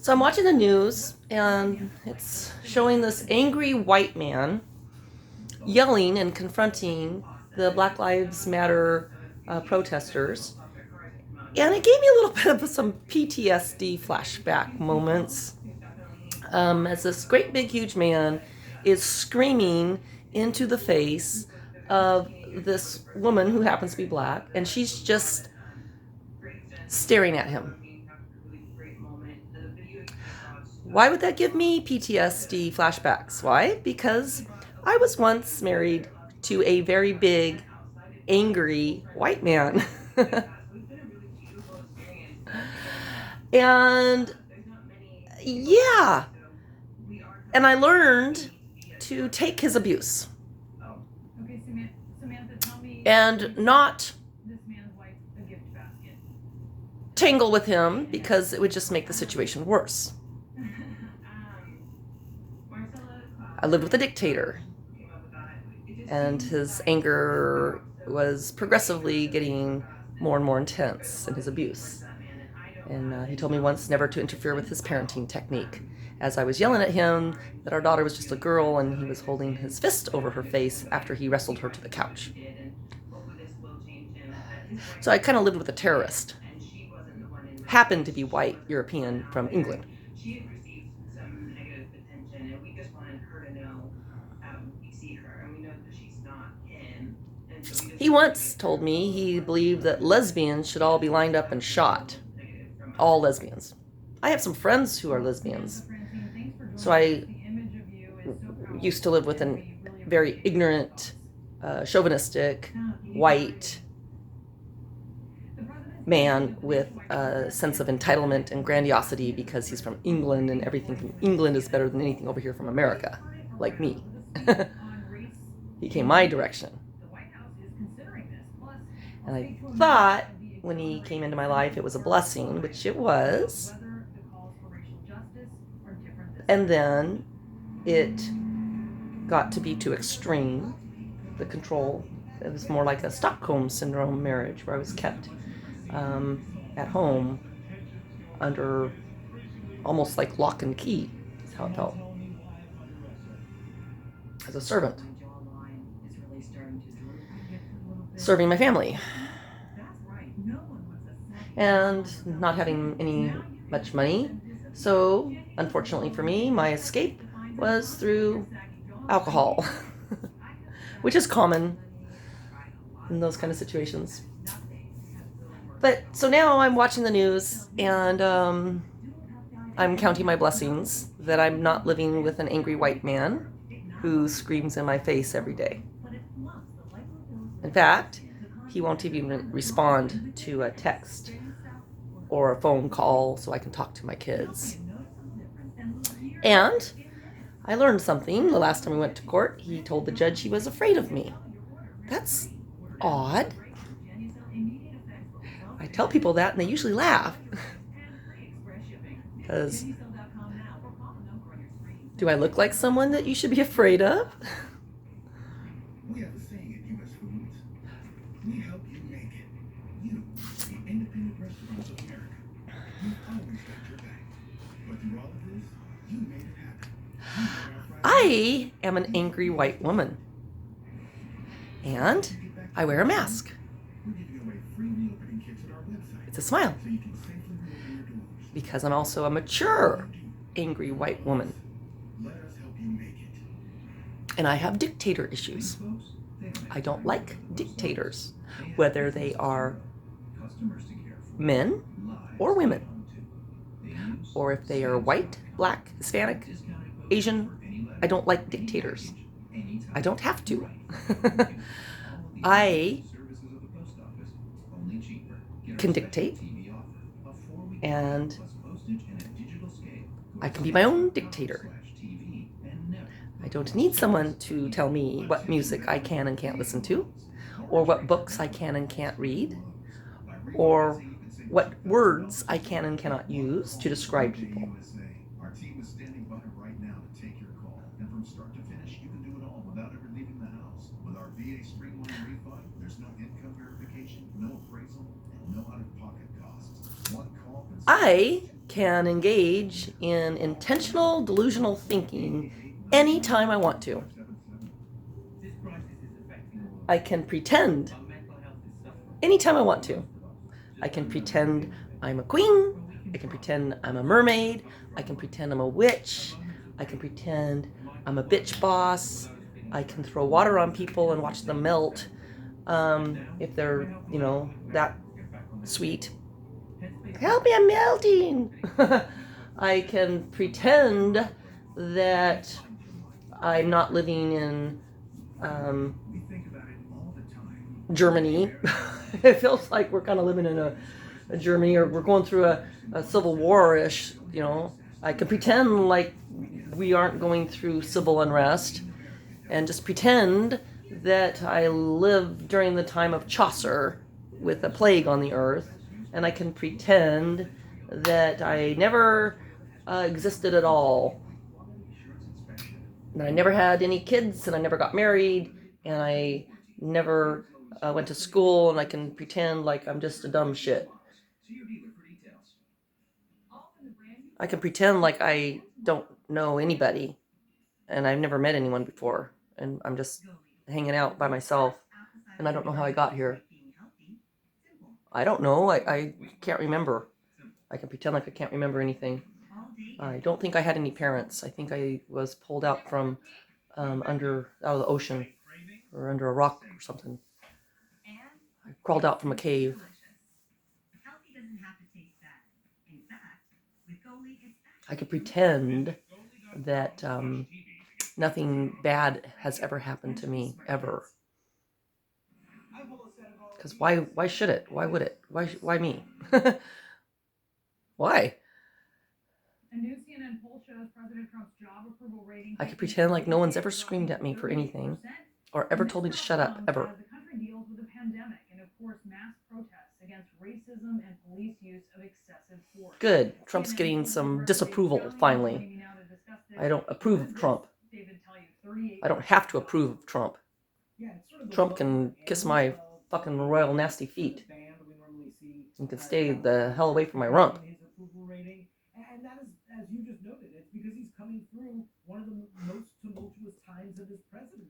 So I'm watching the news, and it's showing this angry white man yelling and confronting the Black Lives Matter protesters. And it gave me a little bit of some PTSD flashback moments as this great big huge man is screaming into the face of this woman who happens to be black, and she's just staring at him. Why would that give me PTSD flashbacks? Why? Because I was once married to a very big, angry white man. And yeah, and I learned to take his abuse and not tangle with him because it would just make the situation worse. I lived with a dictator, and his anger was progressively getting more and more intense in his abuse. And he told me once never to interfere with his parenting technique, as I was yelling at him that our daughter was just a girl and he was holding his fist over her face after he wrestled her to the couch. So I kind of lived with a terrorist. Happened to be white, European, from England. He once told me he believed that lesbians should all be lined up and shot. All lesbians. I have some friends who are lesbians. So I used to live with a very ignorant, chauvinistic, white man with a sense of entitlement and grandiosity because he's from England and everything from England is better than anything over here from America, like me. He came my direction. And I thought when he came into my life it was a blessing, which it was. And then it got to be too extreme, the control. It was more like a Stockholm Syndrome marriage where I was kept at home under almost like lock and key, is how it felt, as a servant, serving my family and not having any much money. So unfortunately for me, my escape was through alcohol, which is common in those kind of situations. But so now I'm watching the news, and I'm counting my blessings that I'm not living with an angry white man who screams in my face every day. In fact, he won't even respond to a text or a phone call so I can talk to my kids. And I learned something the last time we went to court. He told the judge he was afraid of me. That's odd. I tell people that and they usually laugh. Because do I look like someone that you should be afraid of? We have a saying at U.S. Foods. We help you make it. You, the independent restaurants of America. We've always got your back. But through all of this, you made it happen. I am an angry white woman. And I wear a mask. We're giving away free reopening kits at our website. It's a smile. So you can safely reopen your doors. Because I'm also a mature, angry white woman. Let us help you make it. And I have dictator issues. I don't like dictators, whether they are men or women, or if they are white, black, Hispanic, Asian. I don't like dictators. I don't have to. I can dictate, and I can be my own dictator. I don't need someone to tell me what music I can and can't listen to, or what books I can and can't read, or what words I can and cannot use to describe people. Our team is standing by right now to take your call. And from start to finish, you can do it all without ever leaving the house. With our VA Streamline Refi, there's no income verification, no appraisal, and no out-of-pocket costs. One call. I can engage in intentional delusional thinking anytime I want to. I can pretend anytime I want to. I can pretend I'm a queen. I can pretend I'm a mermaid. I can pretend I'm a witch. I can pretend I'm a bitch boss. I can throw water on people and watch them melt if they're, that sweet. Help me, I'm melting. I can pretend that I'm not living in Germany. It feels like we're kind of living in a Germany, or we're going through a civil war-ish, I can pretend like we aren't going through civil unrest and just pretend that I lived during the time of Chaucer with a plague on the earth, and I can pretend that I never existed at all, and I never had any kids, and I never got married, and I never went to school, and I can pretend like I'm just a dumb shit. I can pretend like I don't know anybody, and I've never met anyone before, and I'm just hanging out by myself, and I don't know how I got here. I don't know. I can't remember. I can pretend like I can't remember anything. I don't think I had any parents. I think I was pulled out from out of the ocean or under a rock or something. I crawled out from a cave. I could pretend that nothing bad has ever happened to me, ever. Because why should it? Why would it? Why me? Why? A new CNN poll shows President Trump's job approval rating. I could pretend like no one's ever screamed at me for anything or ever told me to shut up, ever. The country deals with a pandemic and, of course, mass protests against racism and police use of excessive force. Good. Trump's getting some disapproval, finally. I don't approve of Trump. I don't have to approve of Trump. Trump can kiss my fucking royal nasty feet. You can stay the hell away from my rump. And that is, as you just noted, it's because he's coming through one of the most tumultuous times of his presidency.